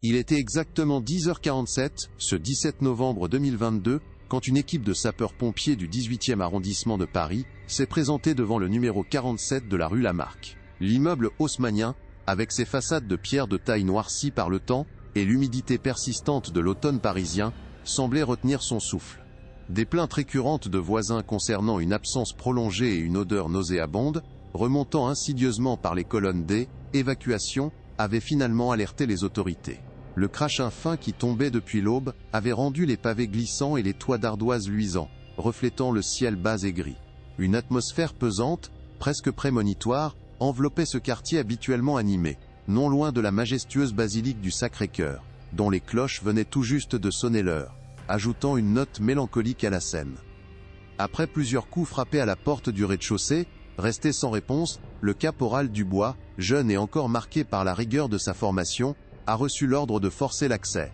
Il était exactement 10h47, ce 17 novembre 2022, quand une équipe de sapeurs-pompiers du 18e arrondissement de Paris s'est présentée devant le numéro 47 de la rue Lamarck. L'immeuble haussmannien, avec ses façades de pierre de taille noircies par le temps et l'humidité persistante de l'automne parisien, semblait retenir son souffle. Des plaintes récurrentes de voisins concernant une absence prolongée et une odeur nauséabonde, remontant insidieusement par les colonnes d'évacuation, avaient finalement alerté les autorités. Le crachin fin qui tombait depuis l'aube avait rendu les pavés glissants et les toits d'ardoise luisants, reflétant le ciel bas et gris. Une atmosphère pesante, presque prémonitoire, enveloppait ce quartier habituellement animé, non loin de la majestueuse basilique du Sacré-Cœur, dont les cloches venaient tout juste de sonner l'heure, ajoutant une note mélancolique à la scène. Après plusieurs coups frappés à la porte du rez-de-chaussée, resté sans réponse, le caporal Dubois, jeune et encore marqué par la rigueur de sa formation, a reçu l'ordre de forcer l'accès.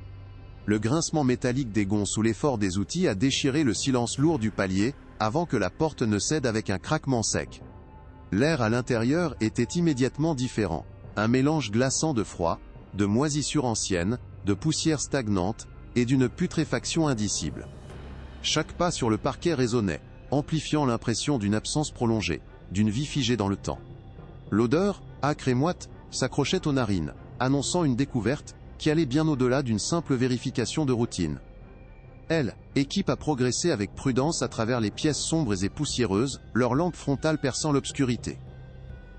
Le grincement métallique des gonds sous l'effort des outils a déchiré le silence lourd du palier, avant que la porte ne cède avec un craquement sec. L'air à l'intérieur était immédiatement différent. Un mélange glaçant de froid, de moisissure ancienne, de poussière stagnante, et d'une putréfaction indicible. Chaque pas sur le parquet résonnait, amplifiant l'impression d'une absence prolongée, d'une vie figée dans le temps. L'odeur, âcre et moite, s'accrochait aux narines, annonçant une découverte qui allait bien au-delà d'une simple vérification de routine. Équipe a progressé avec prudence à travers les pièces sombres et poussiéreuses, leur lampe frontale perçant l'obscurité.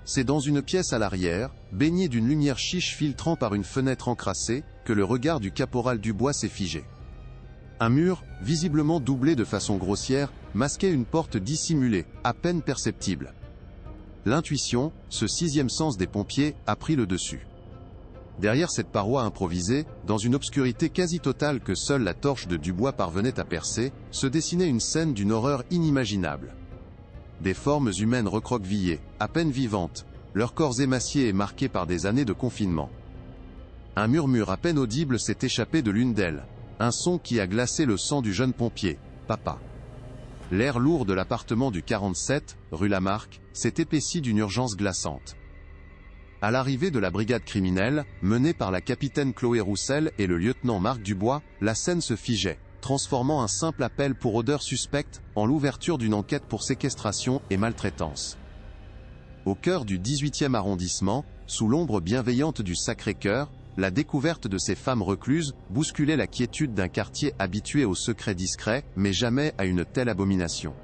C'est dans une pièce à l'arrière, baignée d'une lumière chiche filtrant par une fenêtre encrassée, que le regard du caporal Dubois s'est figé. Un mur, visiblement doublé de façon grossière, masquait une porte dissimulée, à peine perceptible. L'intuition, ce sixième sens des pompiers, a pris le dessus. Derrière cette paroi improvisée, dans une obscurité quasi totale que seule la torche de Dubois parvenait à percer, se dessinait une scène d'une horreur inimaginable. Des formes humaines recroquevillées, à peine vivantes, leurs corps émaciés et marqués par des années de confinement. Un murmure à peine audible s'est échappé de l'une d'elles, un son qui a glacé le sang du jeune pompier, Papa. L'air lourd de l'appartement du 47, rue Lamarck, s'est épaissi d'une urgence glaçante. À l'arrivée de la brigade criminelle, menée par la capitaine Chloé Roussel et le lieutenant Marc Dubois, la scène se figeait, transformant un simple appel pour odeur suspecte en l'ouverture d'une enquête pour séquestration et maltraitance. Au cœur du 18e arrondissement, sous l'ombre bienveillante du Sacré-Cœur, la découverte de ces femmes recluses bousculait la quiétude d'un quartier habitué au secret discret, mais jamais à une telle abomination.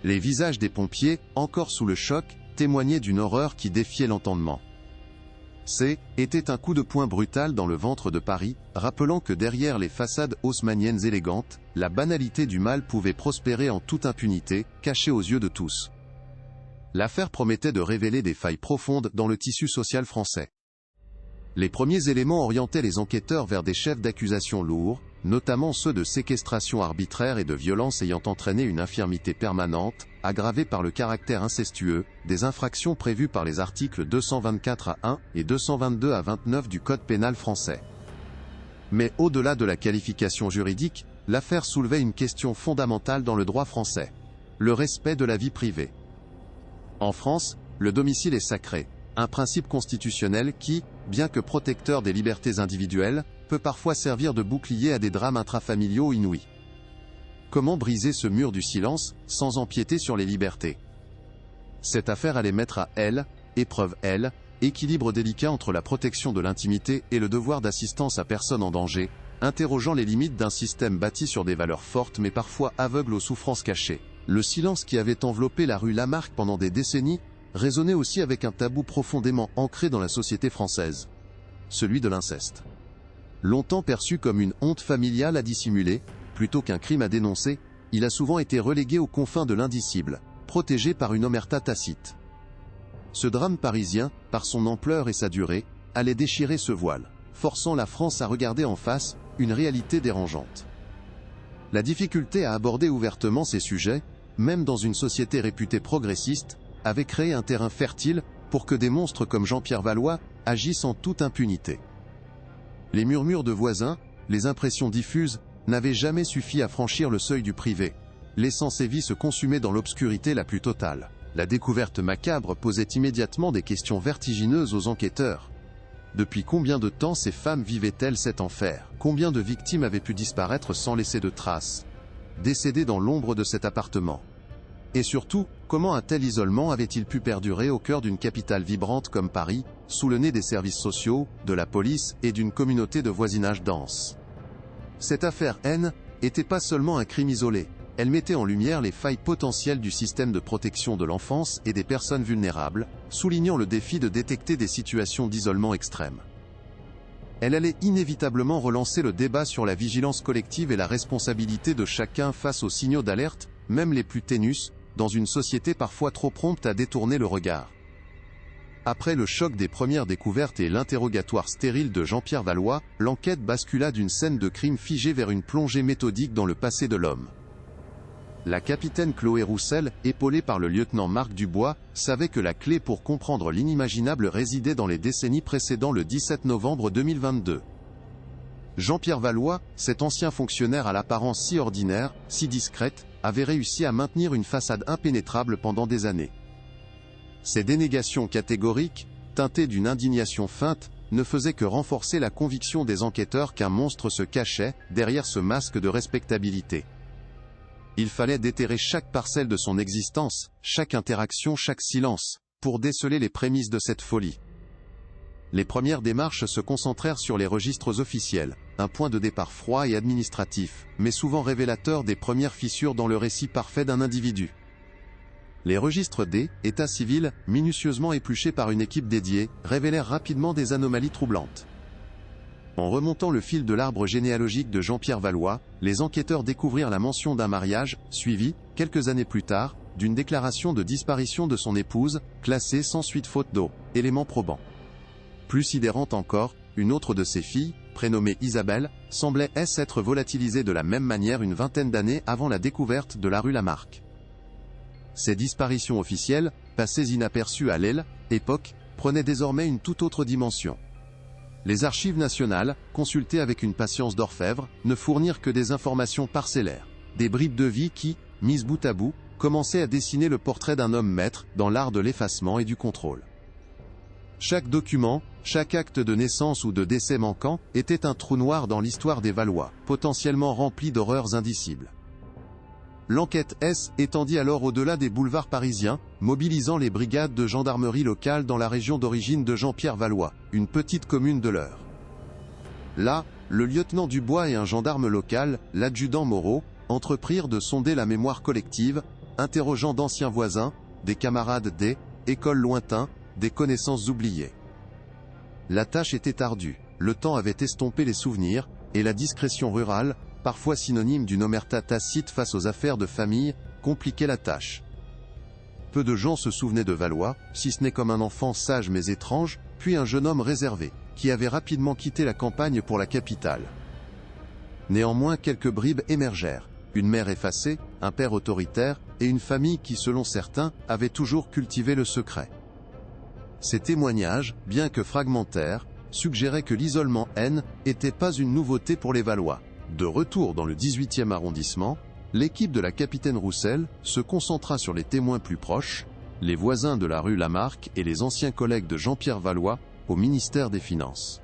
Les visages des pompiers, encore sous le choc, témoignaient d'une horreur qui défiait l'entendement. Était un coup de poing brutal dans le ventre de Paris, rappelant que derrière les façades haussmanniennes élégantes, la banalité du mal pouvait prospérer en toute impunité, cachée aux yeux de tous. L'affaire promettait de révéler des failles profondes dans le tissu social français. Les premiers éléments orientaient les enquêteurs vers des chefs d'accusation lourds, notamment ceux de séquestration arbitraire et de violence ayant entraîné une infirmité permanente, aggravée par le caractère incestueux, des infractions prévues par les articles 224 à 1 et 222 à 29 du Code pénal français. Mais au-delà de la qualification juridique, l'affaire soulevait une question fondamentale dans le droit français. Le respect de la vie privée. En France, le domicile est sacré, un principe constitutionnel qui, bien que protecteur des libertés individuelles, peut parfois servir de bouclier à des drames intrafamiliaux inouïs. Comment briser ce mur du silence, sans empiéter sur les libertés? Cette affaire allait mettre à épreuve équilibre délicat entre la protection de l'intimité et le devoir d'assistance à personne en danger, interrogeant les limites d'un système bâti sur des valeurs fortes mais parfois aveugle aux souffrances cachées. Le silence qui avait enveloppé la rue Lamarck pendant des décennies, résonnait aussi avec un tabou profondément ancré dans la société française. Celui de l'inceste. Longtemps perçu comme une honte familiale à dissimuler, plutôt qu'un crime à dénoncer, il a souvent été relégué aux confins de l'indicible, protégé par une omerta tacite. Ce drame parisien, par son ampleur et sa durée, allait déchirer ce voile, forçant la France à regarder en face une réalité dérangeante. La difficulté à aborder ouvertement ces sujets, même dans une société réputée progressiste, avait créé un terrain fertile pour que des monstres comme Jean-Pierre Valois agissent en toute impunité. Les murmures de voisins, les impressions diffuses, n'avaient jamais suffi à franchir le seuil du privé, laissant ces vies se consumer dans l'obscurité la plus totale. La découverte macabre posait immédiatement des questions vertigineuses aux enquêteurs. Depuis combien de temps ces femmes vivaient-elles cet enfer? Combien de victimes avaient pu disparaître sans laisser de traces, décédées dans l'ombre de cet appartement? Et surtout, comment un tel isolement avait-il pu perdurer au cœur d'une capitale vibrante comme Paris, sous le nez des services sociaux, de la police et d'une communauté de voisinage dense? Cette affaire N n'était pas seulement un crime isolé, elle mettait en lumière les failles potentielles du système de protection de l'enfance et des personnes vulnérables, soulignant le défi de détecter des situations d'isolement extrême. Elle allait inévitablement relancer le débat sur la vigilance collective et la responsabilité de chacun face aux signaux d'alerte, même les plus ténus, dans une société parfois trop prompte à détourner le regard. Après le choc des premières découvertes et l'interrogatoire stérile de Jean-Pierre Valois, l'enquête bascula d'une scène de crime figée vers une plongée méthodique dans le passé de l'homme. La capitaine Chloé Roussel, épaulée par le lieutenant Marc Dubois, savait que la clé pour comprendre l'inimaginable résidait dans les décennies précédant le 17 novembre 2022. Jean-Pierre Valois, cet ancien fonctionnaire à l'apparence si ordinaire, si discrète, avait réussi à maintenir une façade impénétrable pendant des années. Ces dénégations catégoriques, teintées d'une indignation feinte, ne faisaient que renforcer la conviction des enquêteurs qu'un monstre se cachait derrière ce masque de respectabilité. Il fallait déterrer chaque parcelle de son existence, chaque interaction, chaque silence, pour déceler les prémices de cette folie. Les premières démarches se concentrèrent sur les registres officiels, un point de départ froid et administratif, mais souvent révélateur des premières fissures dans le récit parfait d'un individu. Les registres D, état civil, minutieusement épluchés par une équipe dédiée, révélèrent rapidement des anomalies troublantes. En remontant le fil de l'arbre généalogique de Jean-Pierre Valois, les enquêteurs découvrirent la mention d'un mariage, suivi, quelques années plus tard, d'une déclaration de disparition de son épouse, classée sans suite faute d'eau, élément probant. Plus sidérante encore, une autre de ses filles, prénommée Isabelle, semblait être volatilisée de la même manière une vingtaine d'années avant la découverte de la rue Lamarck. Ces disparitions officielles, passées inaperçues à l'époque, prenaient désormais une toute autre dimension. Les archives nationales, consultées avec une patience d'orfèvre, ne fournirent que des informations parcellaires, des bribes de vie qui, mises bout à bout, commençaient à dessiner le portrait d'un homme maître dans l'art de l'effacement et du contrôle. Chaque document, chaque acte de naissance ou de décès manquant, était un trou noir dans l'histoire des Valois, potentiellement rempli d'horreurs indicibles. L'enquête S étendit alors au-delà des boulevards parisiens, mobilisant les brigades de gendarmerie locales dans la région d'origine de Jean-Pierre Valois, une petite commune de l'Eure. Là, le lieutenant Dubois et un gendarme local, l'adjudant Moreau, entreprirent de sonder la mémoire collective, interrogeant d'anciens voisins, des camarades des écoles lointains, des connaissances oubliées. La tâche était ardue, le temps avait estompé les souvenirs, et la discrétion rurale, parfois synonyme d'une omerta tacite face aux affaires de famille, compliquait la tâche. Peu de gens se souvenaient de Valois, si ce n'est comme un enfant sage mais étrange, puis un jeune homme réservé, qui avait rapidement quitté la campagne pour la capitale. Néanmoins quelques bribes émergèrent, une mère effacée, un père autoritaire, et une famille qui selon certains, avait toujours cultivé le secret. Ces témoignages, bien que fragmentaires, suggéraient que l'isolement N n'était pas une nouveauté pour les Valois. De retour dans le 18e arrondissement, l'équipe de la capitaine Roussel se concentra sur les témoins plus proches, les voisins de la rue Lamarck et les anciens collègues de Jean-Pierre Valois, au ministère des Finances.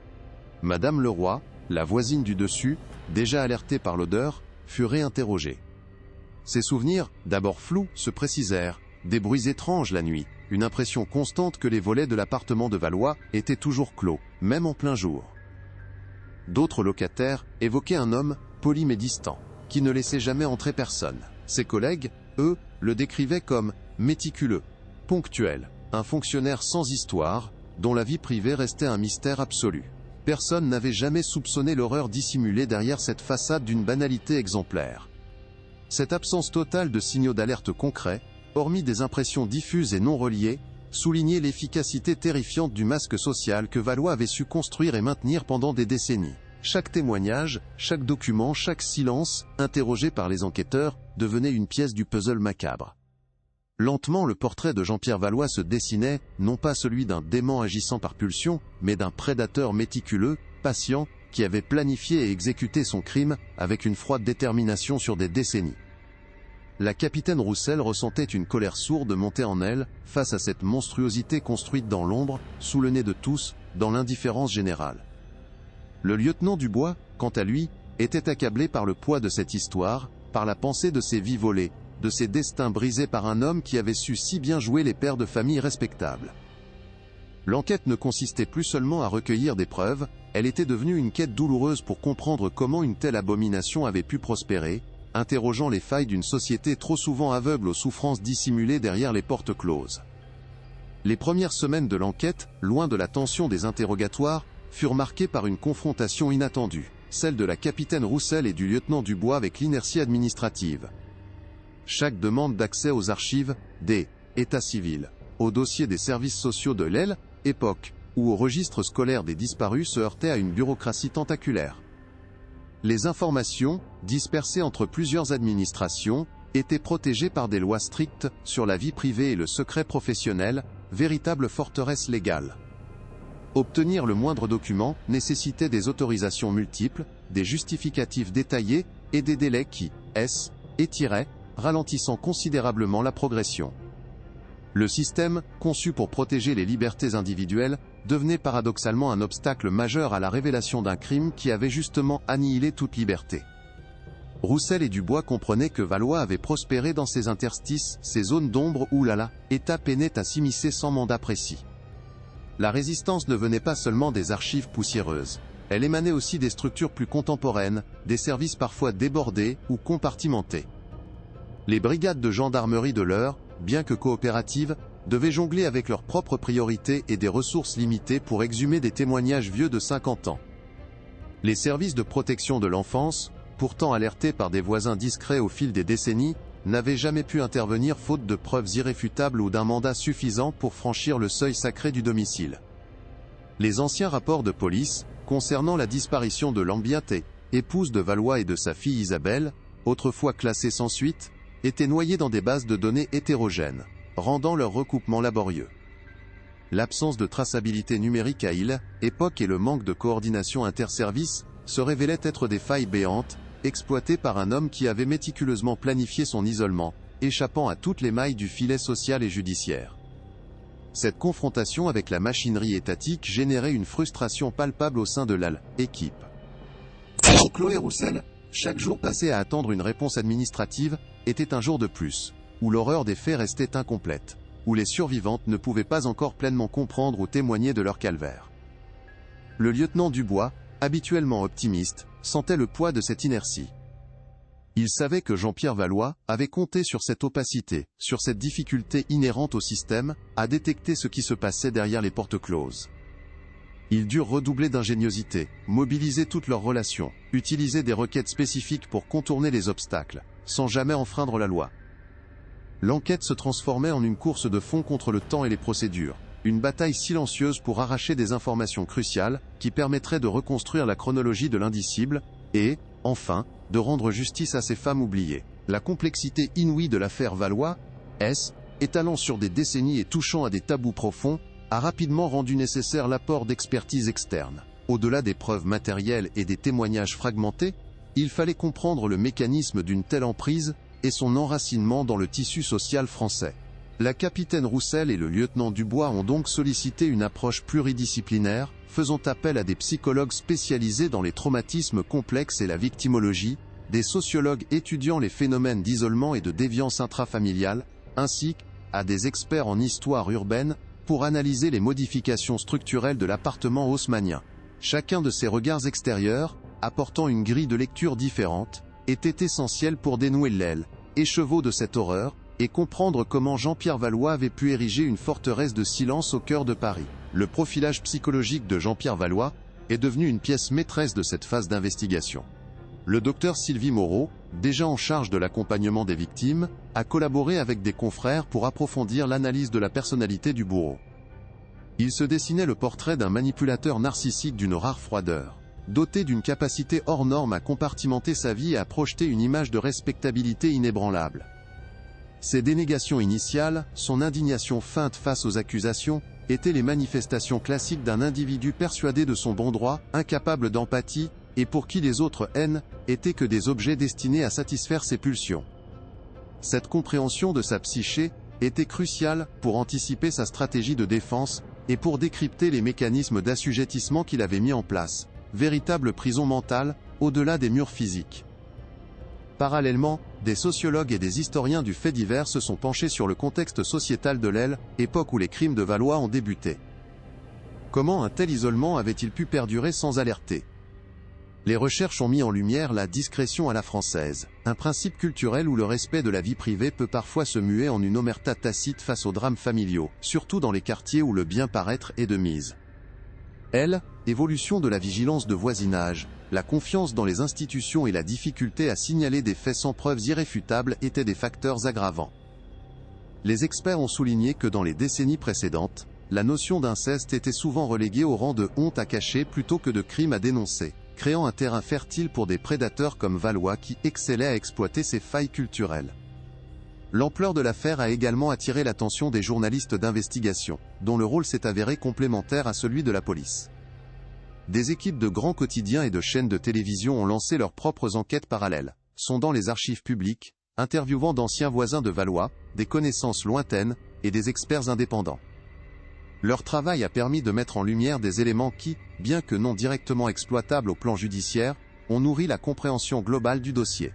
Madame Leroy, la voisine du dessus, déjà alertée par l'odeur, fut réinterrogée. Ses souvenirs, d'abord flous, se précisèrent, des bruits étranges la nuit, une impression constante que les volets de l'appartement de Valois étaient toujours clos, même en plein jour. D'autres locataires évoquaient un homme, poli mais distant, qui ne laissait jamais entrer personne. Ses collègues, eux, le décrivaient comme méticuleux, ponctuel, un fonctionnaire sans histoire, dont la vie privée restait un mystère absolu. Personne n'avait jamais soupçonné l'horreur dissimulée derrière cette façade d'une banalité exemplaire. Cette absence totale de signaux d'alerte concrets, hormis des impressions diffuses et non reliées, soulignait l'efficacité terrifiante du masque social que Valois avait su construire et maintenir pendant des décennies. Chaque témoignage, chaque document, chaque silence, interrogé par les enquêteurs, devenait une pièce du puzzle macabre. Lentement le portrait de Jean-Pierre Valois se dessinait, non pas celui d'un dément agissant par pulsion, mais d'un prédateur méticuleux, patient, qui avait planifié et exécuté son crime, avec une froide détermination sur des décennies. La capitaine Roussel ressentait une colère sourde monter en elle, face à cette monstruosité construite dans l'ombre, sous le nez de tous, dans l'indifférence générale. Le lieutenant Dubois, quant à lui, était accablé par le poids de cette histoire, par la pensée de ses vies volées, de ses destins brisés par un homme qui avait su si bien jouer les pères de famille respectables. L'enquête ne consistait plus seulement à recueillir des preuves, elle était devenue une quête douloureuse pour comprendre comment une telle abomination avait pu prospérer, interrogeant les failles d'une société trop souvent aveugle aux souffrances dissimulées derrière les portes closes. Les premières semaines de l'enquête, loin de la tension des interrogatoires, furent marquées par une confrontation inattendue, celle de la capitaine Roussel et du lieutenant Dubois avec l'inertie administrative. Chaque demande d'accès aux archives, des états civils, au dossier des services sociaux de l'Aile, Époque, ou au registre scolaire des disparus se heurtait à une bureaucratie tentaculaire. Les informations, dispersées entre plusieurs administrations, étaient protégées par des lois strictes sur la vie privée et le secret professionnel, véritable forteresse légale. Obtenir le moindre document nécessitait des autorisations multiples, des justificatifs détaillés, et des délais qui, étiraient, ralentissant considérablement la progression. Le système, conçu pour protéger les libertés individuelles, devenait paradoxalement un obstacle majeur à la révélation d'un crime qui avait justement annihilé toute liberté. Roussel et Dubois comprenaient que Valois avait prospéré dans ces interstices, ces zones d'ombre où État peinait à s'immiscer sans mandat précis. La résistance ne venait pas seulement des archives poussiéreuses. Elle émanait aussi des structures plus contemporaines, des services parfois débordés ou compartimentés. Les brigades de gendarmerie de l'heure, bien que coopératives, devaient jongler avec leurs propres priorités et des ressources limitées pour exhumer des témoignages vieux de 50 ans. Les services de protection de l'enfance, pourtant alertés par des voisins discrets au fil des décennies, n'avaient jamais pu intervenir faute de preuves irréfutables ou d'un mandat suffisant pour franchir le seuil sacré du domicile. Les anciens rapports de police, concernant la disparition de Lambiaté, épouse de Valois et de sa fille Isabelle, autrefois classée sans suite, étaient noyés dans des bases de données hétérogènes, rendant leur recoupement laborieux. L'absence de traçabilité numérique à Époque et le manque de coordination interservices se révélaient être des failles béantes, exploitées par un homme qui avait méticuleusement planifié son isolement, échappant à toutes les mailles du filet social et judiciaire. Cette confrontation avec la machinerie étatique générait une frustration palpable au sein de l'équipe. Pour Chloé Roussel, chaque jour passé à attendre une réponse administrative était un jour de plus, où l'horreur des faits restait incomplète, où les survivantes ne pouvaient pas encore pleinement comprendre ou témoigner de leur calvaire. Le lieutenant Dubois, habituellement optimiste, sentait le poids de cette inertie. Il savait que Jean-Pierre Valois avait compté sur cette opacité, sur cette difficulté inhérente au système, à détecter ce qui se passait derrière les portes closes. Ils durent redoubler d'ingéniosité, mobiliser toutes leurs relations, utiliser des requêtes spécifiques pour contourner les obstacles, sans jamais enfreindre la loi. L'enquête se transformait en une course de fond contre le temps et les procédures, une bataille silencieuse pour arracher des informations cruciales, qui permettraient de reconstruire la chronologie de l'indicible, et, enfin, de rendre justice à ces femmes oubliées. La complexité inouïe de l'affaire Valois, étalant sur des décennies et touchant à des tabous profonds, a rapidement rendu nécessaire l'apport d'expertises externes. Au-delà des preuves matérielles et des témoignages fragmentés, il fallait comprendre le mécanisme d'une telle emprise et son enracinement dans le tissu social français. La capitaine Roussel et le lieutenant Dubois ont donc sollicité une approche pluridisciplinaire, faisant appel à des psychologues spécialisés dans les traumatismes complexes et la victimologie, des sociologues étudiant les phénomènes d'isolement et de déviance intrafamiliale, ainsi qu'à des experts en histoire urbaine, pour analyser les modifications structurelles de l'appartement haussmannien. Chacun de ces regards extérieurs, apportant une grille de lecture différente, était essentiel pour dénouer l'écheveau de cette horreur, et comprendre comment Jean-Pierre Valois avait pu ériger une forteresse de silence au cœur de Paris. Le profilage psychologique de Jean-Pierre Valois est devenu une pièce maîtresse de cette phase d'investigation. Le docteur Sylvie Moreau, déjà en charge de l'accompagnement des victimes, a collaboré avec des confrères pour approfondir l'analyse de la personnalité du bourreau. Il se dessinait le portrait d'un manipulateur narcissique d'une rare froideur, doté d'une capacité hors norme à compartimenter sa vie et à projeter une image de respectabilité inébranlable. Ses dénégations initiales, son indignation feinte face aux accusations, étaient les manifestations classiques d'un individu persuadé de son bon droit, incapable d'empathie, et pour qui les autres haines étaient que des objets destinés à satisfaire ses pulsions. Cette compréhension de sa psyché était cruciale pour anticiper sa stratégie de défense, et pour décrypter les mécanismes d'assujettissement qu'il avait mis en place, véritable prison mentale, au-delà des murs physiques. Parallèlement, des sociologues et des historiens du fait divers se sont penchés sur le contexte sociétal de l'Aile, époque où les crimes de Valois ont débuté. Comment un tel isolement avait-il pu perdurer sans alerter ? Les recherches ont mis en lumière la discrétion à la française, un principe culturel où le respect de la vie privée peut parfois se muer en une omerta tacite face aux drames familiaux, surtout dans les quartiers où le bien paraître est de mise. L. Évolution de la vigilance de voisinage, la confiance dans les institutions et la difficulté à signaler des faits sans preuves irréfutables étaient des facteurs aggravants. Les experts ont souligné que dans les décennies précédentes, la notion d'inceste était souvent reléguée au rang de honte à cacher plutôt que de crime à dénoncer, créant un terrain fertile pour des prédateurs comme Valois qui excellaient à exploiter ces failles culturelles. L'ampleur de l'affaire a également attiré l'attention des journalistes d'investigation, dont le rôle s'est avéré complémentaire à celui de la police. Des équipes de grands quotidiens et de chaînes de télévision ont lancé leurs propres enquêtes parallèles, sondant les archives publiques, interviewant d'anciens voisins de Valois, des connaissances lointaines, et des experts indépendants. Leur travail a permis de mettre en lumière des éléments qui, bien que non directement exploitables au plan judiciaire, ont nourri la compréhension globale du dossier.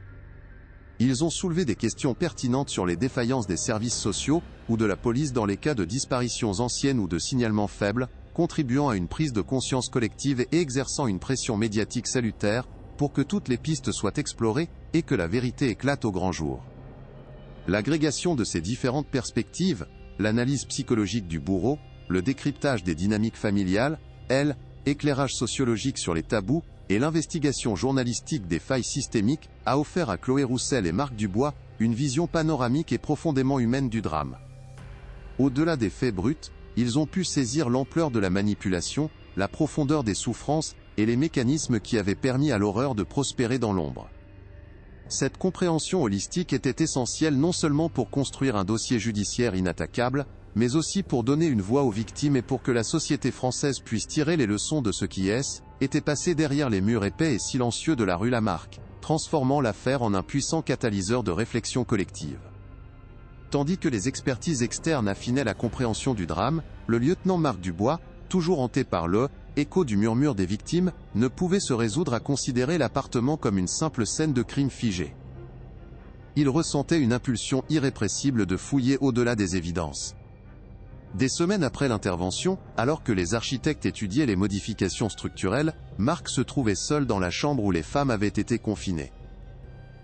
Ils ont soulevé des questions pertinentes sur les défaillances des services sociaux ou de la police dans les cas de disparitions anciennes ou de signalements faibles, contribuant à une prise de conscience collective et exerçant une pression médiatique salutaire pour que toutes les pistes soient explorées et que la vérité éclate au grand jour. L'agrégation de ces différentes perspectives, l'analyse psychologique du bourreau, le décryptage des dynamiques familiales, éclairage sociologique sur les tabous, et l'investigation journalistique des failles systémiques, a offert à Chloé Roussel et Marc Dubois une vision panoramique et profondément humaine du drame. Au-delà des faits bruts, ils ont pu saisir l'ampleur de la manipulation, la profondeur des souffrances, et les mécanismes qui avaient permis à l'horreur de prospérer dans l'ombre. Cette compréhension holistique était essentielle non seulement pour construire un dossier judiciaire inattaquable, mais aussi pour donner une voix aux victimes et pour que la société française puisse tirer les leçons de ce qui était passé derrière les murs épais et silencieux de la rue Lamarck, transformant l'affaire en un puissant catalyseur de réflexion collective. Tandis que les expertises externes affinaient la compréhension du drame, le lieutenant Marc Dubois, toujours hanté par le écho du murmure des victimes, ne pouvait se résoudre à considérer l'appartement comme une simple scène de crime figée. Il ressentait une impulsion irrépressible de fouiller au-delà des évidences. Des semaines après l'intervention, alors que les architectes étudiaient les modifications structurelles, Marc se trouvait seul dans la chambre où les femmes avaient été confinées.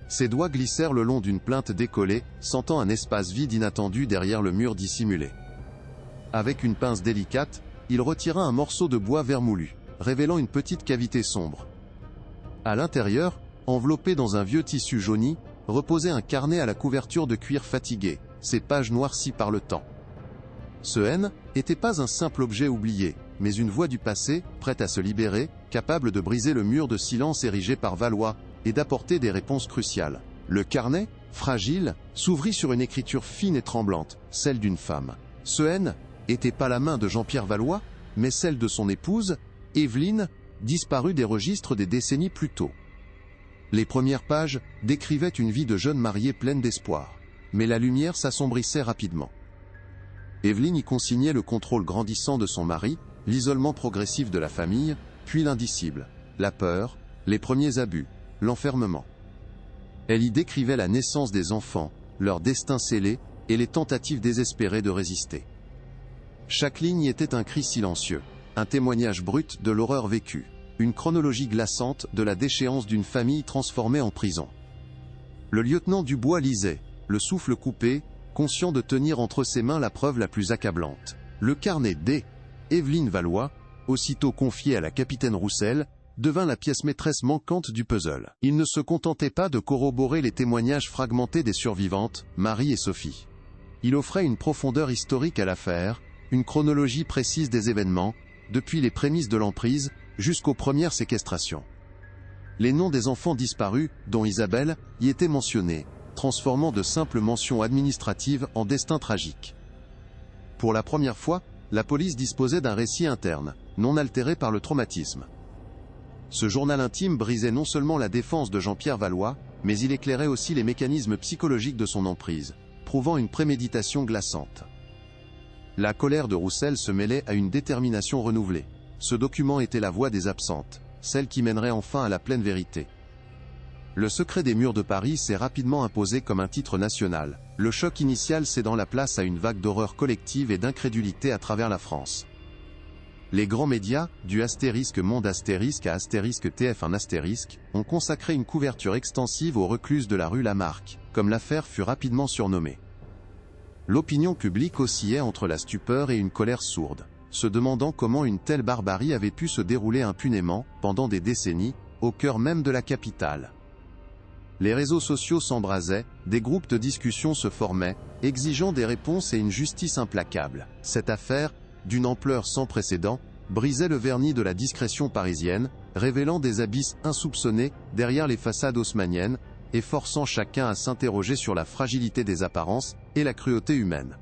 Ses doigts glissèrent le long d'une plainte décollée, sentant un espace vide inattendu derrière le mur dissimulé. Avec une pince délicate, il retira un morceau de bois vermoulu, révélant une petite cavité sombre. À l'intérieur, enveloppé dans un vieux tissu jauni, reposait un carnet à la couverture de cuir fatigué, ses pages noircies par le temps. Ce n'était pas un simple objet oublié, mais une voix du passé, prête à se libérer, capable de briser le mur de silence érigé par Valois, et d'apporter des réponses cruciales. Le carnet, fragile, s'ouvrit sur une écriture fine et tremblante, celle d'une femme. Ce n'était pas la main de Jean-Pierre Valois, mais celle de son épouse, Évelyne, disparue des registres des décennies plus tôt. Les premières pages décrivaient une vie de jeune mariée pleine d'espoir, mais la lumière s'assombrissait rapidement. Évelyne y consignait le contrôle grandissant de son mari, l'isolement progressif de la famille, puis l'indicible, la peur, les premiers abus, l'enfermement. Elle y décrivait la naissance des enfants, leur destin scellé, et les tentatives désespérées de résister. Chaque ligne était un cri silencieux, un témoignage brut de l'horreur vécue, une chronologie glaçante de la déchéance d'une famille transformée en prison. Le lieutenant Dubois lisait, le souffle coupé, conscient de tenir entre ses mains la preuve la plus accablante. Le carnet d'Évelyne Valois, aussitôt confié à la capitaine Roussel, devint la pièce maîtresse manquante du puzzle. Il ne se contentait pas de corroborer les témoignages fragmentés des survivantes, Marie et Sophie. Il offrait une profondeur historique à l'affaire, une chronologie précise des événements, depuis les prémices de l'emprise, jusqu'aux premières séquestrations. Les noms des enfants disparus, dont Isabelle, y étaient mentionnés, transformant de simples mentions administratives en destin tragique. Pour la première fois, la police disposait d'un récit interne, non altéré par le traumatisme. Ce journal intime brisait non seulement la défense de Jean-Pierre Valois, mais il éclairait aussi les mécanismes psychologiques de son emprise, prouvant une préméditation glaçante. La colère de Roussel se mêlait à une détermination renouvelée. Ce document était la voix des absentes, celle qui mènerait enfin à la pleine vérité. Le secret des murs de Paris s'est rapidement imposé comme un titre national. Le choc initial cédant la place à une vague d'horreur collective et d'incrédulité à travers la France. Les grands médias, du astérisque Monde astérisque à astérisque TF1 astérisque, ont consacré une couverture extensive aux recluses de la rue Lamarck, comme l'affaire fut rapidement surnommée. L'opinion publique oscillait entre la stupeur et une colère sourde, se demandant comment une telle barbarie avait pu se dérouler impunément, pendant des décennies, au cœur même de la capitale. Les réseaux sociaux s'embrasaient, des groupes de discussion se formaient, exigeant des réponses et une justice implacable. Cette affaire, d'une ampleur sans précédent, brisait le vernis de la discrétion parisienne, révélant des abysses insoupçonnés derrière les façades haussmanniennes, et forçant chacun à s'interroger sur la fragilité des apparences et la cruauté humaine.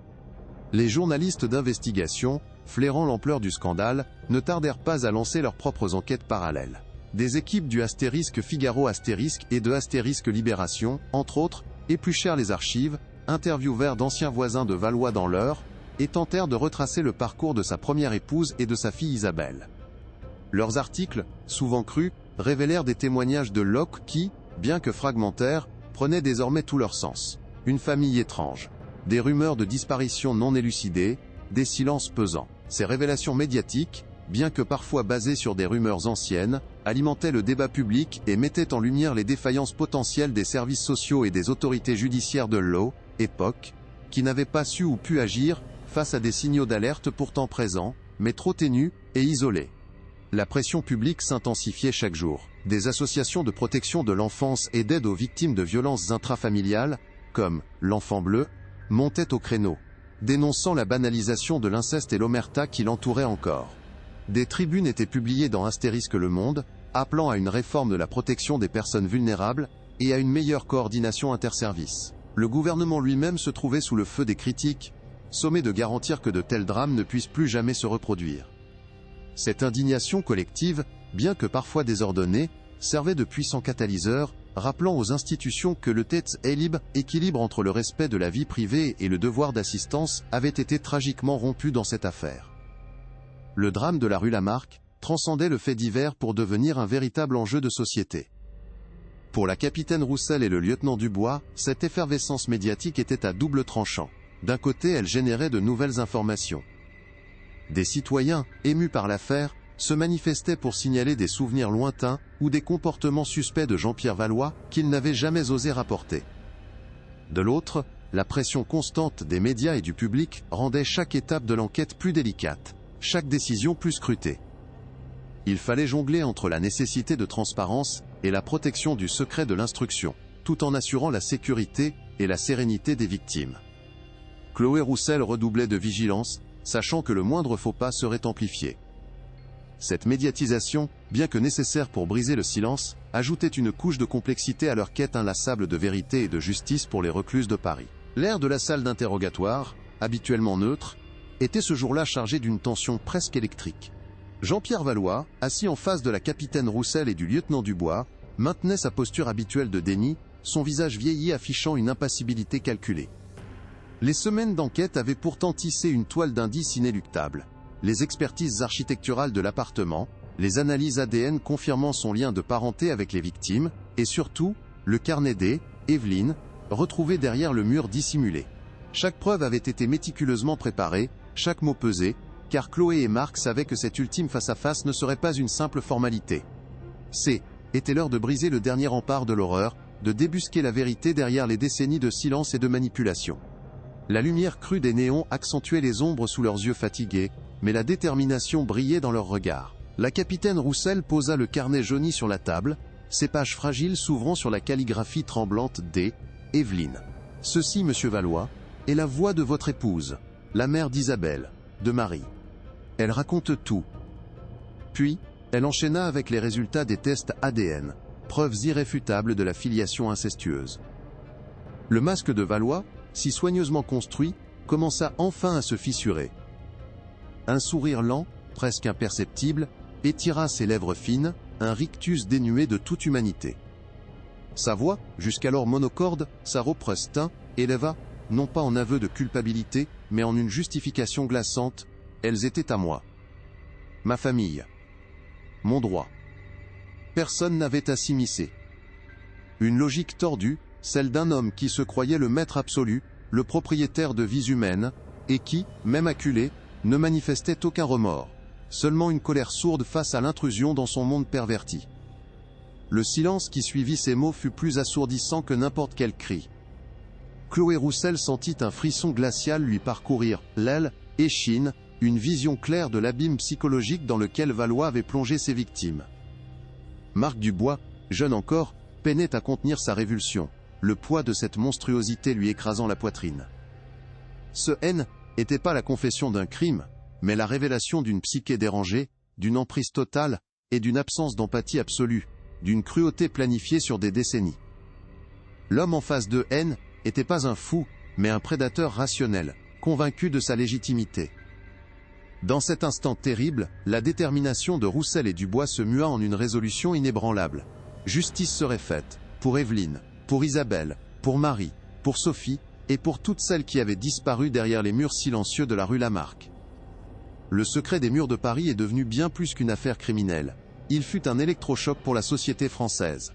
Les journalistes d'investigation, flairant l'ampleur du scandale, ne tardèrent pas à lancer leurs propres enquêtes parallèles. Des équipes du astérisque Figaro astérisque et de astérisque Libération, entre autres, épluchèrent les archives, interviewèrent d'anciens voisins de Valois dans l'Eure, et tentèrent de retracer le parcours de sa première épouse et de sa fille Isabelle. Leurs articles, souvent crus, révélèrent des témoignages de Locke qui, bien que fragmentaires, prenaient désormais tout leur sens. Une famille étrange. Des rumeurs de disparition non élucidées, des silences pesants. Ces révélations médiatiques, bien que parfois basées sur des rumeurs anciennes, alimentaient le débat public et mettaient en lumière les défaillances potentielles des services sociaux et des autorités judiciaires de l'époque, qui n'avaient pas su ou pu agir face à des signaux d'alerte pourtant présents, mais trop ténus et isolés. La pression publique s'intensifiait chaque jour. Des associations de protection de l'enfance et d'aide aux victimes de violences intrafamiliales, comme l'Enfant Bleu, montaient au créneau, dénonçant la banalisation de l'inceste et l'omerta qui l'entouraient encore. Des tribunes étaient publiées dans Astérisque Le Monde, appelant à une réforme de la protection des personnes vulnérables, et à une meilleure coordination interservices. Le gouvernement lui-même se trouvait sous le feu des critiques, sommé de garantir que de tels drames ne puissent plus jamais se reproduire. Cette indignation collective, bien que parfois désordonnée, servait de puissant catalyseur, rappelant aux institutions que le équilibre entre le respect de la vie privée et le devoir d'assistance avait été tragiquement rompu dans cette affaire. Le drame de la rue Lamarck transcendait le fait divers pour devenir un véritable enjeu de société. Pour la capitaine Roussel et le lieutenant Dubois, cette effervescence médiatique était à double tranchant. D'un côté, elle générait de nouvelles informations. Des citoyens, émus par l'affaire, se manifestaient pour signaler des souvenirs lointains ou des comportements suspects de Jean-Pierre Valois qu'ils n'avaient jamais osé rapporter. De l'autre, la pression constante des médias et du public rendait chaque étape de l'enquête plus délicate, chaque décision plus scrutée. Il fallait jongler entre la nécessité de transparence et la protection du secret de l'instruction, tout en assurant la sécurité et la sérénité des victimes. Chloé Roussel redoublait de vigilance, sachant que le moindre faux pas serait amplifié. Cette médiatisation, bien que nécessaire pour briser le silence, ajoutait une couche de complexité à leur quête inlassable de vérité et de justice pour les recluses de Paris. L'air de la salle d'interrogatoire, habituellement neutre, était ce jour-là chargé d'une tension presque électrique. Jean-Pierre Valois, assis en face de la capitaine Roussel et du lieutenant Dubois, maintenait sa posture habituelle de déni, son visage vieilli affichant une impassibilité calculée. Les semaines d'enquête avaient pourtant tissé une toile d'indices inéluctables. Les expertises architecturales de l'appartement, les analyses ADN confirmant son lien de parenté avec les victimes, et surtout, le carnet d'Evelyne, retrouvé derrière le mur dissimulé. Chaque preuve avait été méticuleusement préparée, chaque mot pesé, car Chloé et Marc savaient que cette ultime face-à-face ne serait pas une simple formalité. Était l'heure de briser le dernier rempart de l'horreur, de débusquer la vérité derrière les décennies de silence et de manipulation. La lumière crue des néons accentuait les ombres sous leurs yeux fatigués, mais la détermination brillait dans leurs regards. La capitaine Roussel posa le carnet jauni sur la table, ses pages fragiles s'ouvrant sur la calligraphie tremblante d'Evelyne. Ceci, monsieur Valois, est la voix de votre épouse, la mère d'Isabelle, de Marie. Elle raconte tout. Puis, elle enchaîna avec les résultats des tests ADN, preuves irréfutables de la filiation incestueuse. Le masque de Valois, si soigneusement construit, commença enfin à se fissurer. Un sourire lent, presque imperceptible, étira ses lèvres fines, un rictus dénué de toute humanité. Sa voix, jusqu'alors monocorde, s'arropresta, éleva non pas en aveu de culpabilité, mais en une justification glaçante, elles étaient à moi. Ma famille. Mon droit. Personne n'avait à s'immiscer. Une logique tordue, celle d'un homme qui se croyait le maître absolu, le propriétaire de vies humaines, et qui, même acculé, ne manifestait aucun remords, seulement une colère sourde face à l'intrusion dans son monde perverti. Le silence qui suivit ces mots fut plus assourdissant que n'importe quel cri. Chloé Roussel sentit un frisson glacial lui parcourir l'aile, échine, une vision claire de l'abîme psychologique dans lequel Valois avait plongé ses victimes. Marc Dubois, jeune encore, peinait à contenir sa révulsion, le poids de cette monstruosité lui écrasant la poitrine. Ce haine n'était pas la confession d'un crime, mais la révélation d'une psyché dérangée, d'une emprise totale, et d'une absence d'empathie absolue, d'une cruauté planifiée sur des décennies. L'homme en face de haine n'était pas un fou, mais un prédateur rationnel, convaincu de sa légitimité. Dans cet instant terrible, la détermination de Roussel et Dubois se mua en une résolution inébranlable. Justice serait faite, pour Evelyne, pour Isabelle, pour Marie, pour Sophie, et pour toutes celles qui avaient disparu derrière les murs silencieux de la rue Lamarck. Le secret des murs de Paris est devenu bien plus qu'une affaire criminelle. Il fut un électrochoc pour la société française.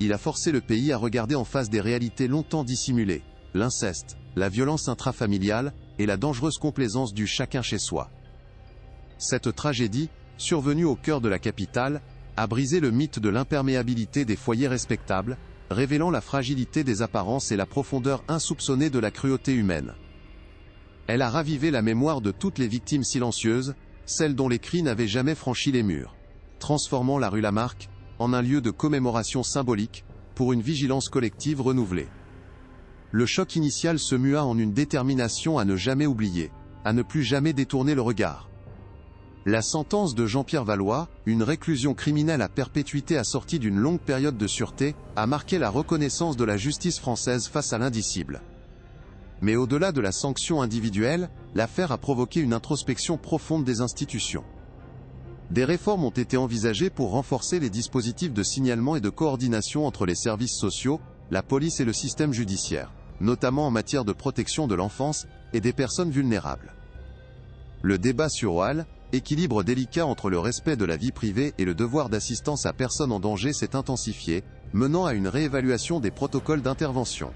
Il a forcé le pays à regarder en face des réalités longtemps dissimulées, l'inceste, la violence intrafamiliale, et la dangereuse complaisance du chacun chez soi. Cette tragédie, survenue au cœur de la capitale, a brisé le mythe de l'imperméabilité des foyers respectables, révélant la fragilité des apparences et la profondeur insoupçonnée de la cruauté humaine. Elle a ravivé la mémoire de toutes les victimes silencieuses, celles dont les cris n'avaient jamais franchi les murs, transformant la rue Lamarck en un lieu de commémoration symbolique, pour une vigilance collective renouvelée. Le choc initial se mua en une détermination à ne jamais oublier, à ne plus jamais détourner le regard. La sentence de Jean-Pierre Valois, une réclusion criminelle à perpétuité assortie d'une longue période de sûreté, a marqué la reconnaissance de la justice française face à l'indicible. Mais au-delà de la sanction individuelle, l'affaire a provoqué une introspection profonde des institutions. Des réformes ont été envisagées pour renforcer les dispositifs de signalement et de coordination entre les services sociaux, la police et le système judiciaire, notamment en matière de protection de l'enfance et des personnes vulnérables. Le débat sur OAL, équilibre délicat entre le respect de la vie privée et le devoir d'assistance à personne en danger, s'est intensifié, menant à une réévaluation des protocoles d'intervention.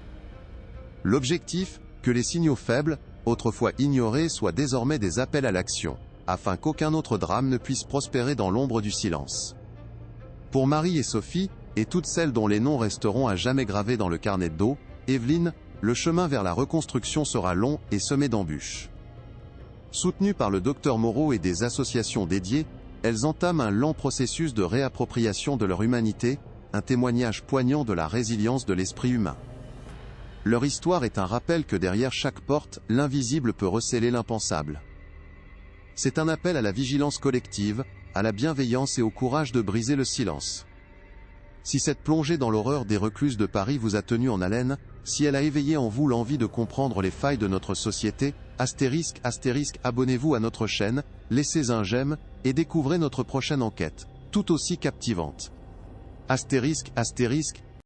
L'objectif, que les signaux faibles, autrefois ignorés, soient désormais des appels à l'action, afin qu'aucun autre drame ne puisse prospérer dans l'ombre du silence. Pour Marie et Sophie, et toutes celles dont les noms resteront à jamais gravés dans le carnet d'eau, Evelyne, le chemin vers la reconstruction sera long et semé d'embûches. Soutenues par le docteur Moreau et des associations dédiées, elles entament un lent processus de réappropriation de leur humanité, un témoignage poignant de la résilience de l'esprit humain. Leur histoire est un rappel que derrière chaque porte, l'invisible peut recéler l'impensable. C'est un appel à la vigilance collective, à la bienveillance et au courage de briser le silence. Si cette plongée dans l'horreur des recluses de Paris vous a tenu en haleine, si elle a éveillé en vous l'envie de comprendre les failles de notre société, astérisque, abonnez-vous à notre chaîne, laissez un j'aime, et découvrez notre prochaine enquête, tout aussi captivante. Astérisque,